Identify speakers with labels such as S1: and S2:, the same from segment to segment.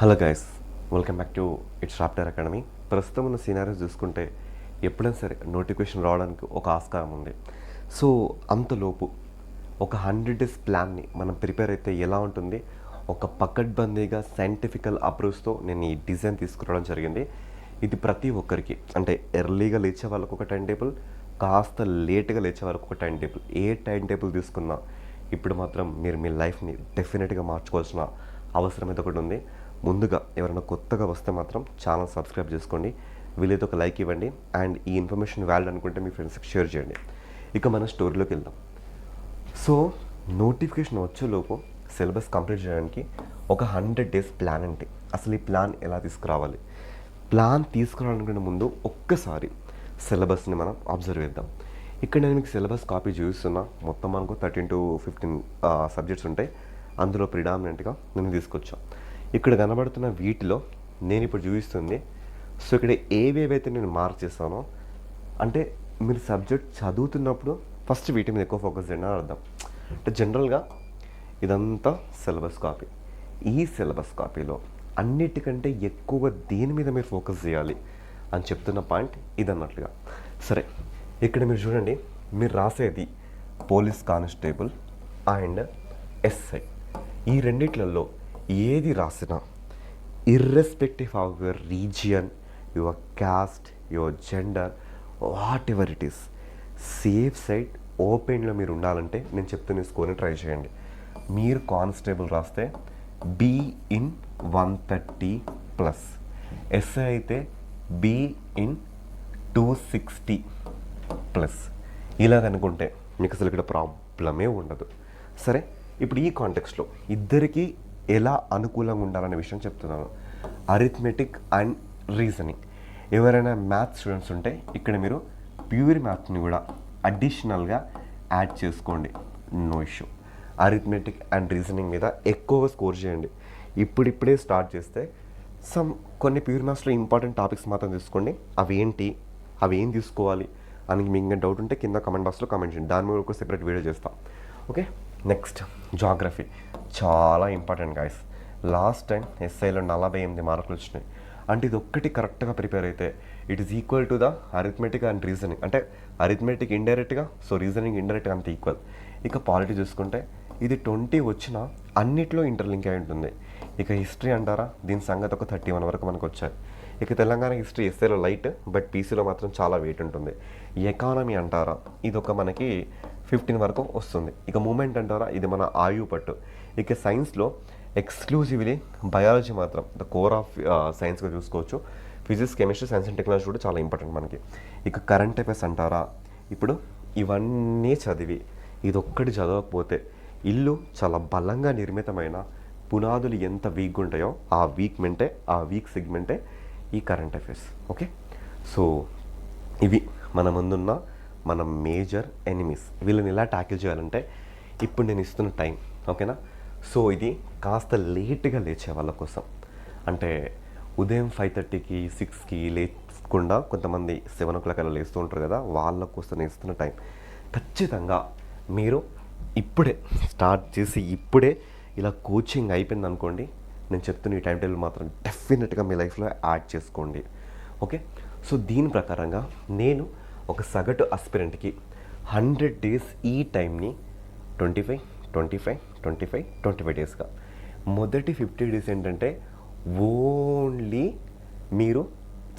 S1: Hello guys, welcome back to it's Raptor academy. ప్రస్తుతం ఉన్న సీనారీస్ చూసుకుంటే ఎప్పుడైనా సరే నోటిఫికేషన్ రావడానికి ఒక ఆస్కారం ఉంది. సో అంతలోపు ఒక 100 డేస్ ప్లాన్ని మనం ప్రిపేర్ అయితే ఎలా ఉంటుంది, ఒక పకడ్బందీగా సైంటిఫికల్ అప్రోచ్తో నేను ఈ డిజైన్ తీసుకురావడం జరిగింది. ఇది ప్రతి ఒక్కరికి, అంటే ఎర్లీగా లేచే వాళ్ళకు ఒక టైం టేబుల్, కాస్త లేట్గా లేచే వాళ్ళకు ఒక టైం టేబుల్. ఏ టైం టేబుల్ తీసుకున్నా ఇప్పుడు మాత్రం మీరు మీ లైఫ్ని డెఫినెట్గా మార్చుకోవాల్సిన అవసరం అయితే ఒకటి ఉంది. ముందుగా ఎవరైనా కొత్తగా వస్తే మాత్రం ఛానల్ సబ్స్క్రైబ్ చేసుకోండి, వీలైతే ఒక లైక్ ఇవ్వండి, అండ్ ఈ ఇన్ఫర్మేషన్ వ్యాలిడ్ అనుకుంటే మీ ఫ్రెండ్స్కి షేర్ చేయండి. ఇక మన స్టోరీలోకి వెళ్దాం. సో నోటిఫికేషన్ వచ్చేలోపు సిలబస్ కంప్లీట్ చేయడానికి ఒక 100 డేస్ ప్లాన్ అంటే అసలు ఈ ప్లాన్ ఎలా తీసుకురావాలి, ప్లాన్ తీసుకురావడానికి ముందు ఒక్కసారి సిలబస్ని మనం అబ్జర్వ్ చేద్దాం. ఇక్కడ నేను మీకు సిలబస్ కాపీ చూపిస్తున్నా. మొత్తం మనకు 13 to 15 సబ్జెక్ట్స్ ఉంటాయి. అందులో ప్రిడామినెంట్గా నేను తీసుకొచ్చాను. ఇక్కడ కనబడుతున్న వీటిలో నేను ఇప్పుడు చూపిస్తుంది. సో ఇక్కడ ఏవేవైతే నేను మార్క్ చేస్తానో, అంటే మీరు సబ్జెక్ట్ చదువుతున్నప్పుడు ఫస్ట్ వీటి మీద ఎక్కువ ఫోకస్ చేయండి అని అర్థం. అంటే జనరల్గా ఇదంతా సిలబస్ కాపీ. ఈ సిలబస్ కాపీలో అన్నిటికంటే ఎక్కువగా దేని మీద మీరు ఫోకస్ చేయాలి అని చెప్తున్న పాయింట్ ఇదన్నట్లుగా. సరే, ఇక్కడ మీరు చూడండి, మీరు రాసేది పోలీస్ కానిస్టేబుల్ అండ్ ఎస్ఐ. ఈ రెండిట్లలో ఏది రాసినా irrespective of your region, your caste, your gender, what ever it is, safe side ఓపెన్లో మీరు ఉండాలంటే నేను చెప్తున్న స్కోర్ని ట్రై చేయండి. మీరు కానిస్టేబుల్ రాస్తే బీ ఇన్ 130+, ఎస్ఐ అయితే బీ ఇన్ 260+. ఇలాగనుకుంటే మీకు అసలు ఇక్కడ ప్రాబ్లమే ఉండదు. సరే, ఇప్పుడు ఈ కాంటెక్స్లో ఇద్దరికీ ఎలా అనుకూలంగా ఉండాలనే విషయం చెప్తున్నాను. Arithmetic and reasoning. ఎవరైనా మ్యాథ్స్ స్టూడెంట్స్ ఉంటే ఇక్కడ మీరు ప్యూర్ మ్యాథ్స్ని కూడా అడిషనల్గా యాడ్ చేసుకోండి, no issue. Arithmetic and reasoning మీద ఎక్కువగా స్కోర్ చేయండి. ఇప్పుడిప్పుడే స్టార్ట్ చేస్తే కొన్ని ప్యూర్ మ్యాథ్స్లో ఇంపార్టెంట్ టాపిక్స్ మాత్రం తీసుకోండి. అవి ఏం తీసుకోవాలి అని మీకు ఇంకా డౌట్ ఉంటే కింద కమెంట్ బాక్స్లో కామెంట్ చేయండి, దాని మీద ఒక సెపరేట్ వీడియో చేస్తాం. Okay, next geography. చాలా ఇంపార్టెంట్ గైస్. లాస్ట్ టైం ఎస్ఐలో 48 మార్కులు వచ్చినాయి. అంటే ఇది ఒక్కటి కరెక్ట్గా ప్రిపేర్ అయితే it is equal to the arithmetic and reasoning. అంటే అరిథమెటిక్ ఇండైరెక్ట్గా, సో రీజనింగ్ ఇండైరెక్ట్గా అంత ఈక్వల్. ఇక పాలిటీ చూసుకుంటే ఇది 20 వచ్చినా అన్నిట్లో ఇంటర్లింక్ అయి ఉంటుంది. ఇక హిస్టరీ అంటారా, దీని సంగతి ఒక 31 వరకు మనకు వచ్చాయి. ఇక తెలంగాణ హిస్టరీ ఎస్ఐలో లైట్, బట్ పీసీలో మాత్రం చాలా వెయిట్ ఉంటుంది. ఎకానమీ అంటారా, ఇది ఒక మనకి 15 వరకు వస్తుంది. ఇక మూమెంట్ అంటారా, ఇది మన ఆయువు పట్టు. ఇక సైన్స్లో ఎక్స్క్లూజివ్లీ బయాలజీ మాత్రం ద కోర్ ఆఫ్ సైన్స్గా చూసుకోవచ్చు. Physics, chemistry, science and technology కూడా చాలా ఇంపార్టెంట్ మనకి. ఇక కరెంట్ అఫైర్స్ అంటారా, ఇప్పుడు ఇవన్నీ చదివి ఇదొక్కటి చదవకపోతే ఇల్లు చాలా బలంగా నిర్మితమైన పునాదులు ఎంత వీక్గా ఉంటాయో ఆ వీక్ సెగ్మెంటే ఈ కరెంట్ అఫైర్స్. ఓకే, సో ఇవి మన ముందున్న మన మేజర్ ఎనిమీస్. వీళ్ళని ఎలా ట్యాకిల్ చేయాలంటే ఇప్పుడు నేను ఇస్తున్న టైం, ఓకేనా. సో ఇది కాస్త లేట్గా లేచే వాళ్ళ కోసం, అంటే ఉదయం 5:30కి 6కి లేకుండా కొంతమంది 7 o'clock అలా లేస్తూ ఉంటారు కదా, వాళ్ళ కోసం నేను ఇస్తున్న టైం. ఖచ్చితంగా మీరు ఇప్పుడే స్టార్ట్ చేసి ఇప్పుడే ఇలా కోచింగ్ అయిపోయింది అనుకోండి, నేను చెప్తున్న ఈ టైం టేబుల్ మాత్రం డెఫినెట్గా మీ లైఫ్లో యాడ్ చేసుకోండి. ఓకే, సో దీని ప్రకారంగా నేను ఒక సగటు ఆస్పిరెంట్కి 100 డేస్ ఈ టైంని 25 డేస్గా, మొదటి 50 డేస్ ఏంటంటే ఓన్లీ మీరు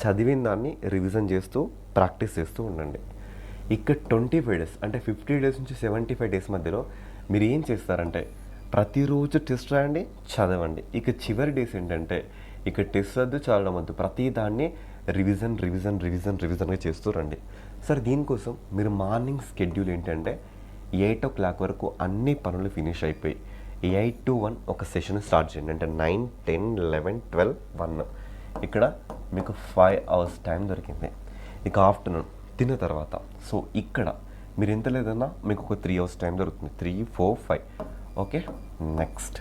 S1: చదివిన దాన్ని రివిజన్ చేస్తూ ప్రాక్టీస్ చేస్తూ ఉండండి. ఇక్కడ 25 డేస్ అంటే 50 డేస్ నుంచి 75 డేస్ మధ్యలో మీరు ఏం చేస్తారంటే ప్రతిరోజు టెస్ట్ రాయండి, చదవండి. ఇక చివరి డేస్ ఏంటంటే ఇక టెస్ట్ వద్దు, చదవడం వద్దు, ప్రతి దాన్ని రివిజన్గా చేస్తూ రండి. సరే, దీనికోసం మీరు మార్నింగ్ షెడ్యూల్ ఏంటంటే 8 o'clock వరకు అన్ని పనులు ఫినిష్ అయిపోయి 8 to 1 ఒక సెషన్ స్టార్ట్ చేయండి. అంటే 9, 10, 11, 12, 1 ఇక్కడ మీకు 5 hours టైం దొరికింది. ఇక ఆఫ్టర్నూన్ తిన్న తర్వాత, సో ఇక్కడ మీరు ఎంత లేదన్నా మీకు ఒక 3 hours టైం దొరుకుతుంది. 3, 4, 5. ఓకే, నెక్స్ట్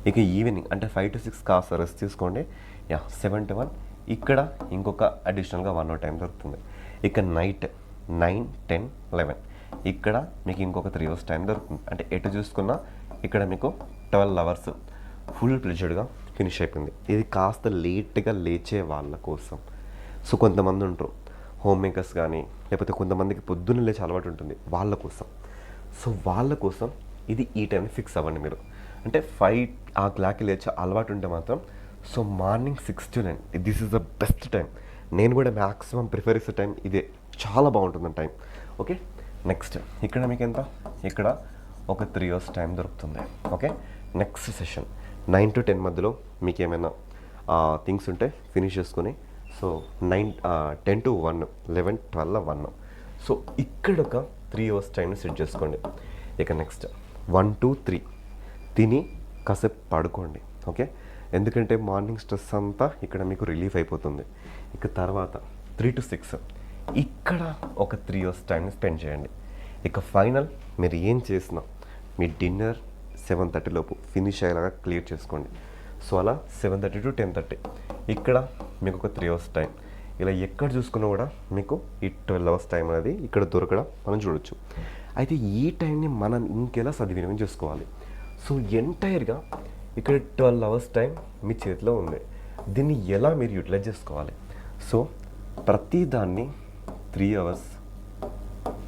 S1: ఇక ఈవినింగ్ అంటే 5 to 6 కాస్త రెస్ట్ తీసుకోండి. 7 to 1 ఇక్కడ ఇంకొక అడిషనల్గా 1 hour టైం దొరుకుతుంది. ఇక నైట్ 9, 10, 11 ఇక్కడ మీకు ఇంకొక 3 hours టైం దొరుకుతుంది. అంటే ఎటు చూసుకున్నా ఇక్కడ మీకు 12 hours ఫుల్ ప్లెజర్డ్గా ఫినిష్ అయిపోయింది. ఇది కాస్త లేట్గా లేచే వాళ్ళ కోసం. సో కొంతమంది ఉంటారు హోమ్ మేకర్స్ కానీ, లేకపోతే కొంతమందికి పొద్దున్న లేచే అలవాటు ఉంటుంది వాళ్ళ కోసం. సో వాళ్ళ కోసం ఇది ఈ టైంని ఫిక్స్ అవ్వండి మీరు. అంటే 5 ఆ క్లాక్కి లేచే అలవాటు ఉంటే మాత్రం so morning 6 to 9 this is the best time. నేను కూడా మ్యాక్సిమం ప్రిఫర్ చేసే టైం ఇదే, చాలా బాగుంటుంది టైం. ఓకే, నెక్స్ట్ ఇక్కడ మీకు ఎంత, ఇక్కడ ఒక 3 hours టైం దొరుకుతుంది. ఓకే, నెక్స్ట్ సెషన్ 9 to 10 మధ్యలో మీకు ఏమైనా థింగ్స్ ఉంటే ఫినిష్ చేసుకొని సో 10 to 1, 11, 12, 1. సో ఇక్కడ ఒక 3 hours టైంని సెట్ చేసుకోండి. ఇక నెక్స్ట్ 1 to 3 తిని కాసేపు పడుకోండి. ఓకే, ఎందుకంటే మార్నింగ్ స్ట్రెస్ అంతా ఇక్కడ మీకు రిలీఫ్ అయిపోతుంది. ఇక తర్వాత 3 to 6 ఇక్కడ ఒక 3 hours టైంని స్పెండ్ చేయండి. ఇక ఫైనల్ మీరు ఏం చేసినా మీ డిన్నర్ 7:30 లోపు ఫినిష్ అయ్యేలాగా క్లియర్ చేసుకోండి. సో అలా 7:30 to 10:30 ఇక్కడ మీకు ఒక 3 hours టైం. ఇలా ఎక్కడ చూసుకున్నా కూడా మీకు ఈ 12 hours టైం అనేది ఇక్కడ దొరకడం మనం చూడొచ్చు. అయితే ఈ టైంని మనం ఇంకెలా సద్వినియోగం చేసుకోవాలి? సో ఎంటైర్గా ఇక్కడ 12 hours టైం మీ చేతిలో ఉంది. దీన్ని ఎలా మీరు యూటిలైజ్ చేసుకోవాలి? సో ప్రతి దాన్ని 3 hours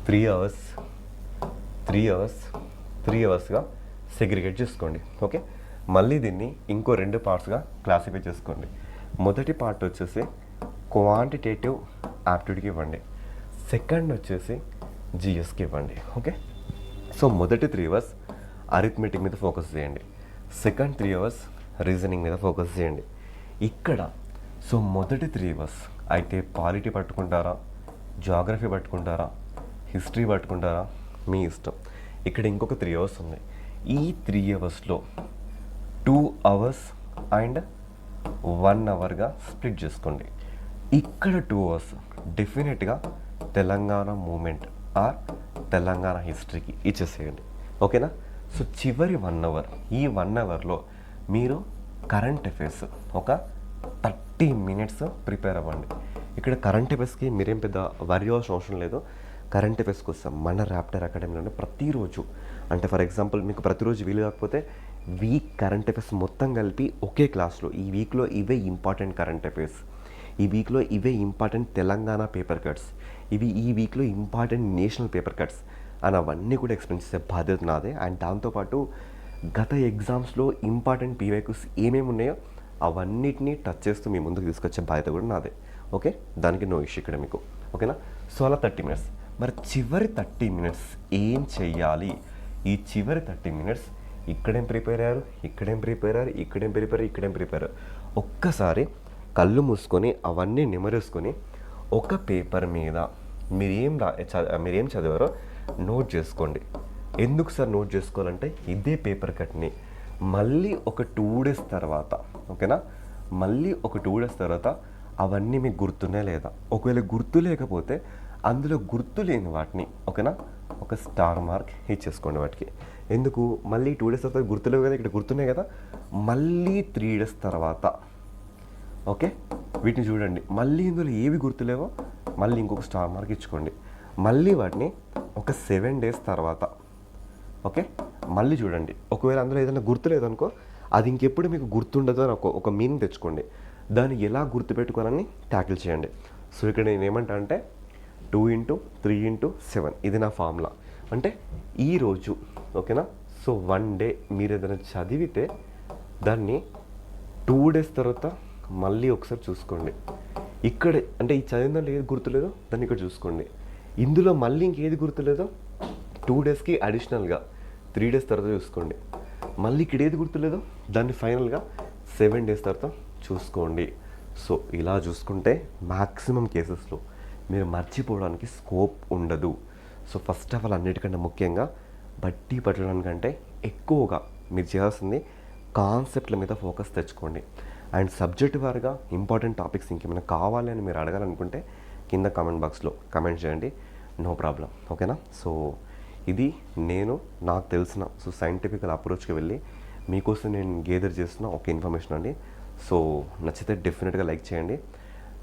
S1: 3 hours 3 hours 3 hoursగా సెగ్రిగేట్ చేసుకోండి. ఓకే, మళ్ళీ దీన్ని ఇంకో 2 పార్ట్స్గా క్లాసిఫై చేసుకోండి. మొదటి పార్ట్ వచ్చేసి క్వాంటిటేటివ్ యాప్టిట్యూడ్కి ఇవ్వండి, సెకండ్ వచ్చేసి జిఎస్కి ఇవ్వండి. ఓకే, సో మొదటి 3 hours అరిథమెటిక్ మీద ఫోకస్ చేయండి, సెకండ్ 3 hours రీజనింగ్ మీద ఫోకస్ చేయండి. ఇక్కడ సో మొదటి 3 hours అయితే పాలిటీ పట్టుకుంటారా, జాగ్రఫీ పట్టుకుంటారా, హిస్టరీ పట్టుకుంటారా, మీ ఇష్టం. ఇక్కడ ఇంకొక 3 hours ఉంది. ఈ 3 hoursలో 2 hours అండ్ 1 hourగా స్ప్లిట్ చేసుకోండి. ఇక్కడ 2 hours డెఫినెట్గా తెలంగాణ మూమెంట్ ఆర్ తెలంగాణ హిస్టరీకి ఇచ్చేసేయండి. ఓకేనా? సో చివరి 1 hour, ఈ 1 hourలో మీరు కరెంట్ అఫైర్స్ ఒక 30 minutes ప్రిపేర్ అవ్వండి. ఇక్కడ కరెంట్ అఫైర్స్కి మీరేం పెద్ద వరి అవ్వాల్సిన అవసరం లేదు. కరెంట్ అఫైర్స్ కోసం మన ర్యాప్టర్ అకాడమీలోనే ప్రతిరోజు, అంటే ఫర్ ఎగ్జాంపుల్ మీకు ప్రతిరోజు వీలు కాకపోతే వీక్ కరెంట్ అఫైర్స్ మొత్తం కలిపి ఒకే క్లాస్లో, ఈ వీక్లో ఇవే ఇంపార్టెంట్ కరెంట్ అఫైర్స్, ఈ వీక్లో ఇవే ఇంపార్టెంట్ తెలంగాణ పేపర్ కట్స్, ఇవి ఈ వీక్లో ఇంపార్టెంట్ నేషనల్ పేపర్ కట్స్ అని అవన్నీ కూడా ఎక్స్ప్లెయిన్ చేసే బాధ్యత నాదే. అండ్ దాంతోపాటు గత ఎగ్జామ్స్లో ఇంపార్టెంట్ పీవైక్యూస్ ఏమేమి ఉన్నాయో అవన్నిటినీ టచ్ చేస్తూ మీ ముందుకు తీసుకొచ్చే బాధ్యత కూడా నాదే. ఓకే, దానికి నో ఇష్యూ ఇక్కడ మీకు. ఓకేనా? సో అలా 30 minutes. మరి చివరి 30 minutes ఏం చెయ్యాలి? ఈ చివరి 30 minutes ఇక్కడేం ప్రిపేర్ అయ్యారు, ఇక్కడేం ప్రిపేర్ అయ్యారు, ఇక్కడేం ప్రిపేర్, ఇక్కడేం ప్రిపేర్, ఒక్కసారి కళ్ళు మూసుకొని అవన్నీ నిమరేసుకొని ఒక పేపర్ మీద మీరేం చదివారో నోట్ చేసుకోండి. ఎందుకు సార్ నోట్ చేసుకోవాలంటే ఇదే పేపర్ కట్ని మళ్ళీ ఒక 2 days తర్వాత, ఓకేనా, మళ్ళీ ఒక 2 days తర్వాత అవన్నీ మీకు గుర్తున్నాయి లేదా? ఒకవేళ గుర్తు లేకపోతే అందులో గుర్తు లేని వాటిని, ఓకేనా, ఒక స్టార్ మార్క్ ఇచ్చేసుకోండి వాటికి. ఎందుకు? మళ్ళీ 2 days తర్వాత గుర్తులేవు కదా, ఇక్కడ గుర్తున్నాయి కదా, మళ్ళీ 3 days తర్వాత, ఓకే, వీటిని చూడండి. మళ్ళీ ఇందులో ఏవి గుర్తులేవో మళ్ళీ ఇంకొక స్టార్ మార్క్ ఇచ్చుకోండి. మళ్ళీ వాటిని ఒక 7 days తర్వాత, ఓకే, మళ్ళీ చూడండి. ఒకవేళ అందులో ఏదైనా గుర్తులేదనుకో, అది ఇంకెప్పుడు మీకు గుర్తుండదు అని ఒక మీనింగ్ తెచ్చుకోండి. దాన్ని ఎలా గుర్తుపెట్టుకోవాలని ట్యాకిల్ చేయండి. సో ఇక్కడ నేను ఏమంటా అంటే 2 into 3 into 7 ఇది నా ఫార్ములా. అంటే ఈరోజు, ఓకేనా, సో 1 day మీరు ఏదైనా చదివితే దాన్ని 2 days తర్వాత మళ్ళీ ఒకసారి చూసుకోండి. ఇక్కడ అంటే ఈ చదివిన దాంట్లో ఏది గుర్తులేదో దాన్ని ఇక్కడ చూసుకోండి. ఇందులో మళ్ళీ ఇంకేది గుర్తులేదో 2 daysకి అడిషనల్గా 3 days తర్వాత చూసుకోండి. మళ్ళీ ఇక్కడ ఏది గుర్తులేదో దాన్ని ఫైనల్గా 7 days తర్వాత చూసుకోండి. సో ఇలా చూసుకుంటే మ్యాక్సిమం కేసెస్లో మీరు మర్చిపోవడానికి స్కోప్ ఉండదు. సో ఫస్ట్ ఆఫ్ ఆల్ అన్నిటికంటే ముఖ్యంగా బట్టి పట్టడానికంటే ఎక్కువగా మీరు చేయాల్సింది కాన్సెప్ట్ల మీద ఫోకస్ తెచ్చుకోండి. అండ్ సబ్జెక్ట్ వారుగా ఇంపార్టెంట్ టాపిక్స్ ఇంకేమైనా కావాలి అని మీరు అడగాలనుకుంటే కింద కామెంట్ బాక్స్లో కమెంట్ చేయండి, నో ప్రాబ్లం. ఓకేనా? సో ఇది నాకు తెలిసిన సైంటిఫికల్ అప్రోచ్కి వెళ్ళి మీకోసం నేను గేదర్ చేస్తున్న ఒక ఇన్ఫర్మేషన్ అండి. సో నచ్చితే డెఫినెట్గా లైక్ చేయండి.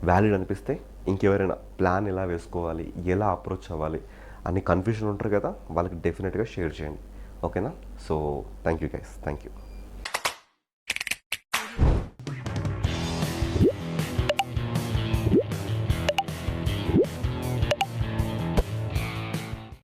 S1: వ్యాలిడ్ అనిపిస్తే ఇంకెవరైనా ప్లాన్ ఎలా వేసుకోవాలి, ఎలా అప్రోచ్ అవ్వాలి అని కన్ఫ్యూజన్ ఉంటారు కదా, వాళ్ళకి డెఫినెట్గా షేర్ చేయండి. ఓకేనా? So thank you guys, thank you.